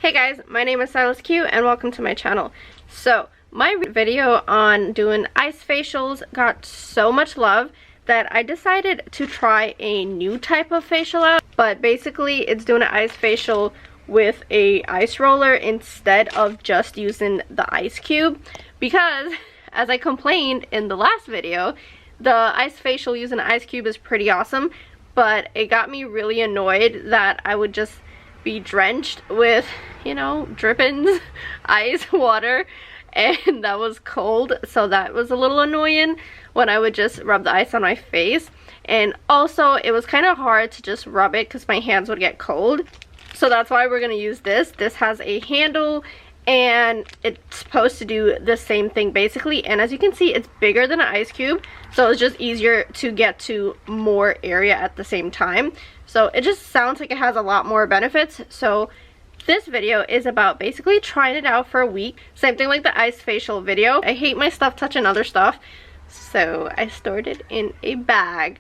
Hey guys, my name is silasqiu and welcome to my channel. So, my video on doing ice facials got so much love that I decided to try a new type of facial out. But basically, it's doing an ice facial with a ice roller instead of just using the ice cube. Because, as I complained in the last video, the ice facial using an ice cube is pretty awesome. But it got me really annoyed that I would just be drenched with, you know, drippings, ice water, and that was cold, so that was a little annoying when I would just rub the ice on my face. And also it was kind of hard to just rub it because my hands would get cold, so that's why we're gonna use this. This has a handle and it's supposed to do the same thing basically, and as you can see, it's bigger than an ice cube, so it's just easier to get to more area at the same time. So it just sounds like it has a lot more benefits. So this video is about basically trying it out for a week. Same thing like the ice facial video. I hate my stuff touching other stuff, so I stored it in a bag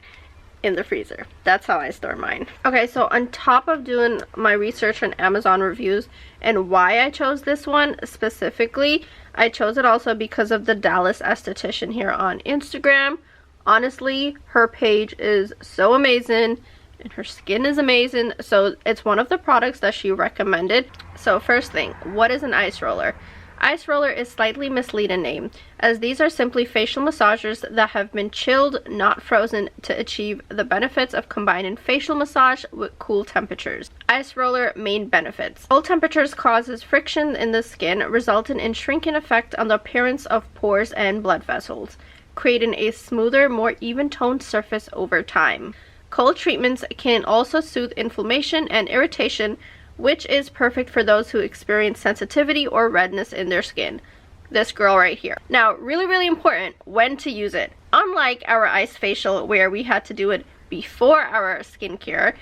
in the freezer. That's how I store mine. Okay, so on top of doing my research on Amazon reviews and why I chose this one specifically, I chose it also because of the Dallas esthetician here on Instagram. Honestly, her page is so amazing and her skin is amazing, so it's one of the products that she recommended. So first thing, what is an ice roller? Ice roller is slightly misleading name, as these are simply facial massagers that have been chilled, not frozen, to achieve the benefits of combining facial massage with cool temperatures. Ice roller main benefits. Cold temperatures causes friction in the skin, resulting in shrinking effect on the appearance of pores and blood vessels, creating a smoother, more even-toned surface over time. Cold treatments can also soothe inflammation and irritation, which is perfect for those who experience sensitivity or redness in their skin. This girl right here. Now, really important, when to use it. Unlike our ice facial where we had to do it before our skincare,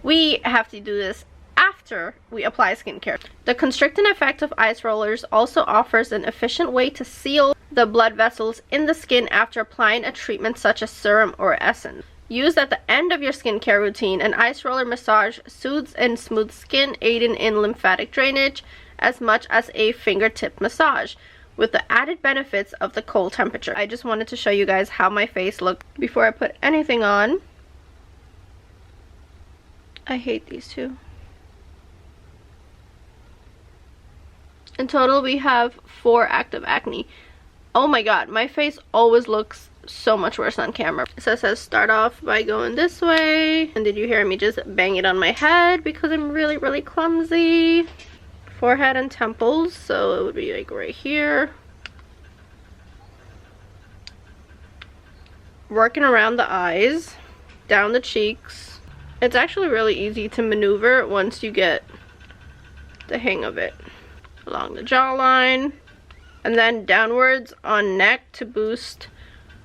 we have to do this after we apply skincare. The constricting effect of ice rollers also offers an efficient way to seal the blood vessels in the skin after applying a treatment such as serum or essence. Used at the end of your skincare routine, an ice roller massage soothes and smooths skin, aiding in lymphatic drainage as much as a fingertip massage, with the added benefits of the cold temperature. I just wanted to show you guys how my face looked before I put anything on. I hate these two. In total, we have 4 active acne. Oh my god, my face always looks so much worse on camera. So it says start off by going this way, and did you hear me just bang it on my head because I'm really clumsy? Forehead and temples, so it would be like right here. Working around the eyes, down the cheeks. It's actually really easy to maneuver once you get the hang of it. Along the jawline, and then downwards on neck to boost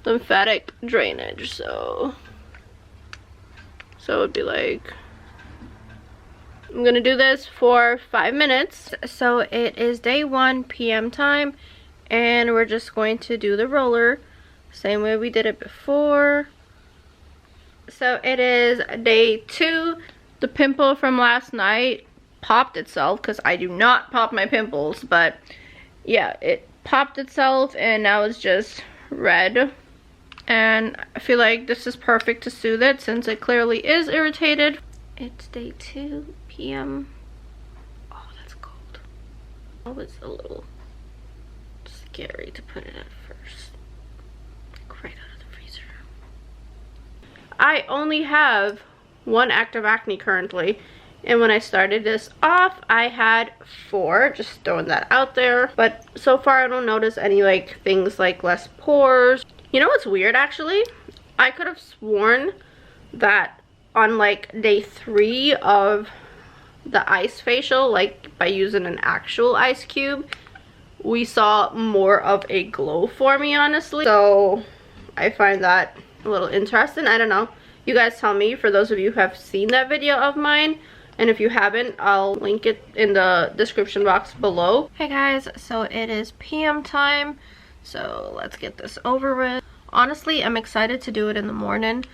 lymphatic drainage. So it would be like, I'm gonna do this for 5 minutes. So it is day 1 p.m. time, and we're just going to do the roller same way we did it before. So it is day 2. The pimple from last night popped itself because I do not pop my pimples, but yeah, it popped itself and now it's just red. And I feel like this is perfect to soothe it since it clearly is irritated. It's day 2 p.m. Oh, that's cold. Oh, it's a little scary to put it at first. Like right out of the freezer. I only have 1 active acne currently. And when I started this off, I had 4, just throwing that out there. But so far I don't notice any like things like less pores. You know what's weird actually? I could have sworn that on like day 3 of the ice facial, like by using an actual ice cube, we saw more of a glow for me, honestly. So I find that a little interesting. I don't know. You guys tell me, for those of you who have seen that video of mine. And if you haven't, I'll link it in the description box below. Hey guys, so it is PM time. So let's get this over with. Honestly, I'm excited to do it in the morning.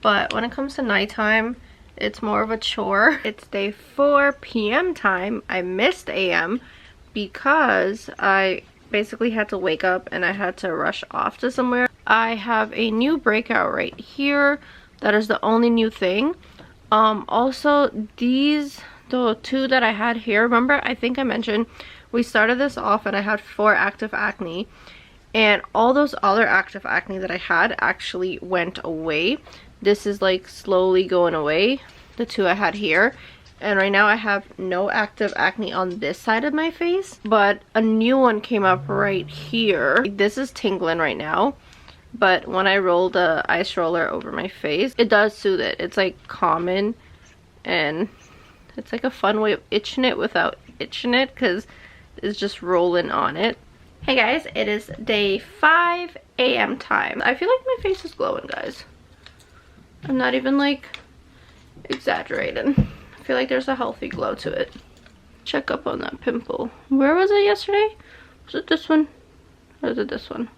But when it comes to nighttime, it's more of a chore. It's day 4 p.m. time. I missed AM because I basically had to wake up and I had to rush off to somewhere. I have a new breakout right here. That is the only new thing. Also, the 2 that I had here, remember I think I mentioned we started this off and I had 4 active acne, and all those other active acne that I had actually went away. This is like slowly going away, the 2 I had here. And right now I have no active acne on this side of my face, but a new one came up right here. This is tingling right now, but when I roll the ice roller over my face, it does soothe it. It's like common, and it's like a fun way of itching it without itching it because it's just rolling on it. Hey guys, it is day 5 AM time. I feel like my face is glowing, guys. I'm not even like exaggerating. I feel like there's a healthy glow to it. Check up on that pimple. Where was it yesterday? Was it this one? Or is it this one?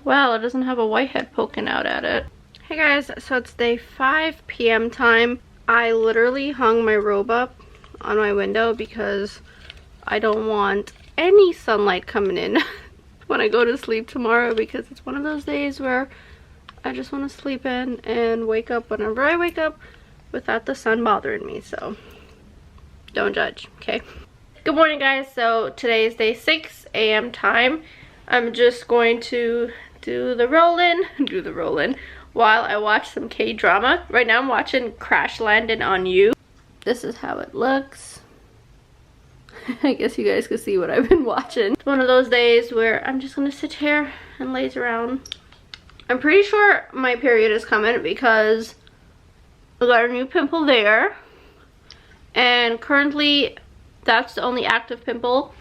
Wow, it doesn't have a whitehead poking out at it. Hey guys, so it's day 5 p.m. time. I literally hung my robe up on my window because I don't want any sunlight coming in when I go to sleep tomorrow, because it's one of those days where I just want to sleep in and wake up whenever I wake up without the sun bothering me. So don't judge, okay? Good morning guys. So today is day 6 AM time. I'm just going to do the roll-in while I watch some K-drama. Right now I'm watching Crash Landing on You. This is how it looks. I guess you guys can see what I've been watching. It's one of those days where I'm just gonna sit here and laze around. I'm pretty sure my period is coming because I got a new pimple there, and currently that's the only active pimple,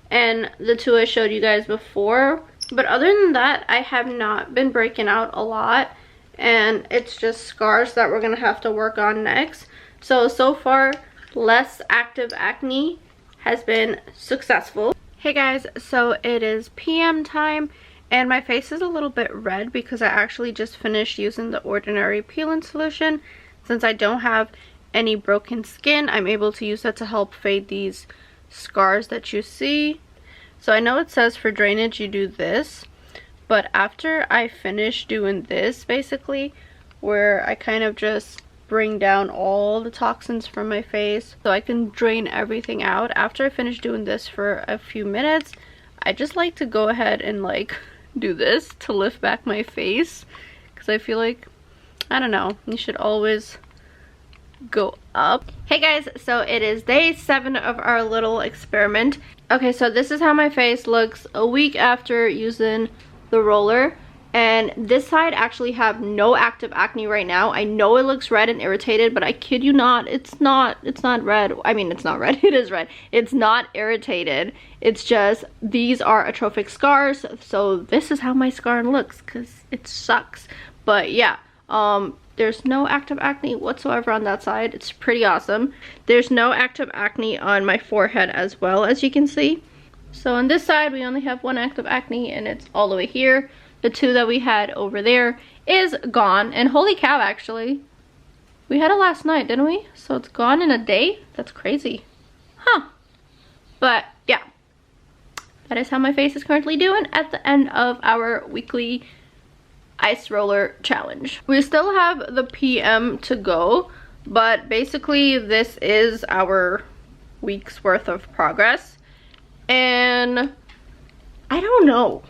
and the 2 I showed you guys before. But other than that, I have not been breaking out a lot, and it's just scars that we're gonna have to work on next. So far, less active acne has been successful. Hey guys, so it is PM time, and my face is a little bit red because I actually just finished using the Ordinary Peeling Solution. Since I don't have any broken skin, I'm able to use that to help fade these scars that you see. So I know it says for drainage you do this, but after I finish doing this, basically, where I kind of just bring down all the toxins from my face so I can drain everything out, after I finish doing this for a few minutes, I just like to go ahead and like do this to lift back my face, because I feel like, I don't know, you should always go up. Hey guys, so it is day 7 of our little experiment. Okay, so this is how my face looks a week after using the roller, and this side actually have no active acne right now. I know it looks red and irritated, but I kid you not, it's not red. I mean, it's not red. It is red. It's not irritated. It's just these are atrophic scars. So this is how my scar looks, because it sucks. But yeah, there's no active acne whatsoever on that side. It's pretty awesome. There's no active acne on my forehead as well, as you can see. So on this side, we only have 1 active acne, and it's all the way here. The 2 that we had over there is gone. And holy cow, actually, we had it last night, didn't we? So it's gone in a day? That's crazy. Huh. But yeah, that is how my face is currently doing at the end of our weekly ice roller challenge. We still have the PM to go, but basically this is our week's worth of progress. And I don't know,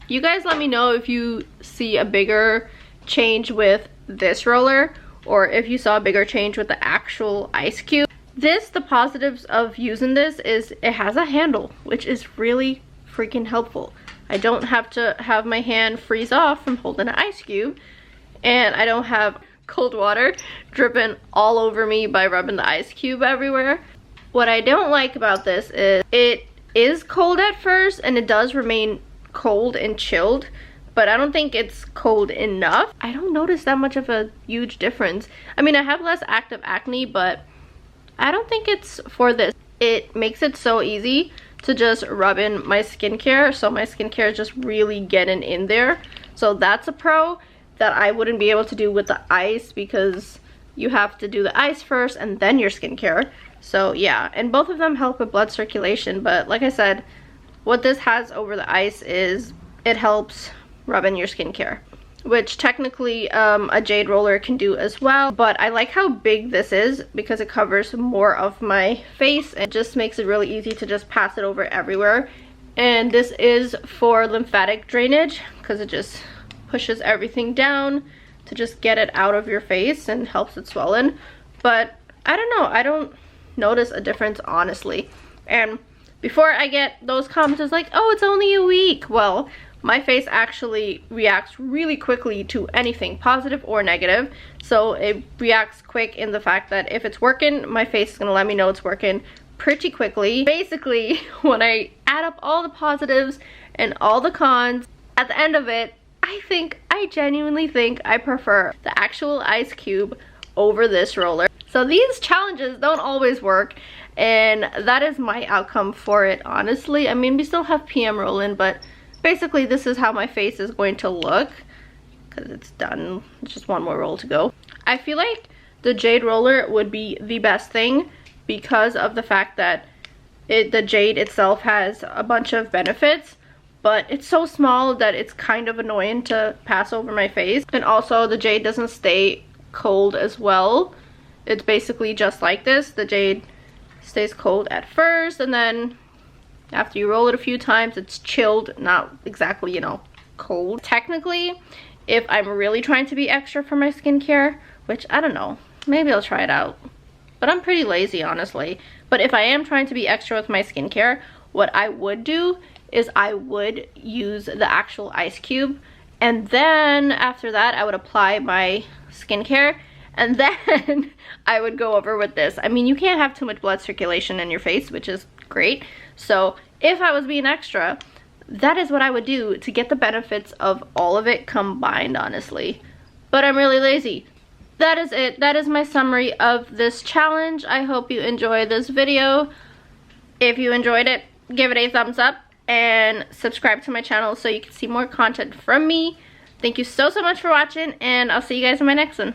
you guys let me know if you see a bigger change with this roller, or if you saw a bigger change with the actual Icing. The positives of using this is it has a handle, which is really freaking helpful. I don't have to have my hand freeze off from holding an ice cube, and I don't have cold water dripping all over me by rubbing the ice cube everywhere. What I don't like about this is it is cold at first, and it does remain cold and chilled, but I don't think it's cold enough. I don't notice that much of a huge difference. I mean, I have less active acne, but I don't think it's for this. It makes it so easy to just rub in my skincare, so my skincare is just really getting in there. So that's a pro that I wouldn't be able to do with the ice, because you have to do the ice first and then your skincare. So yeah, and both of them help with blood circulation, but like I said, what this has over the ice is it helps rub in your skincare, which technically a jade roller can do as well. But I like how big this is because it covers more of my face and just makes it really easy to just pass it over everywhere. And this is for lymphatic drainage because it just pushes everything down to just get it out of your face and helps it swell in. But I don't know, I don't notice a difference, honestly. And before I get those comments like, oh, it's only a week. Well, my face actually reacts really quickly to anything, positive or negative. So it reacts quick in the fact that if it's working, my face is gonna let me know it's working pretty quickly. Basically, when I add up all the positives and all the cons, at the end of it, I genuinely think I prefer the actual ice cube over this roller. So these challenges don't always work, and that is my outcome for it, honestly. I mean, we still have PM roll-in, but basically this is how my face is going to look because it's done. It's just one more roll to go. I feel like the jade roller would be the best thing because of the fact that the jade itself has a bunch of benefits, but it's so small that it's kind of annoying to pass over my face. And also the jade doesn't stay cold as well. It's basically just like this. The jade stays cold at first, and then after you roll it a few times, it's chilled, not exactly, you know, cold. Technically, if I'm really trying to be extra for my skincare, which I don't know, maybe I'll try it out. But I'm pretty lazy, honestly. But if I am trying to be extra with my skincare, what I would do is I would use the actual ice cube, and then after that I would apply my skincare, and then I would go over with this. I mean, you can't have too much blood circulation in your face, which is great. So if I was being extra, that is what I would do to get the benefits of all of it combined, honestly. But I'm really lazy. That is it. That is my summary of this challenge. I hope you enjoyed this video. If you enjoyed it, give it a thumbs up and subscribe to my channel so you can see more content from me. Thank you so much for watching, and I'll see you guys in my next one.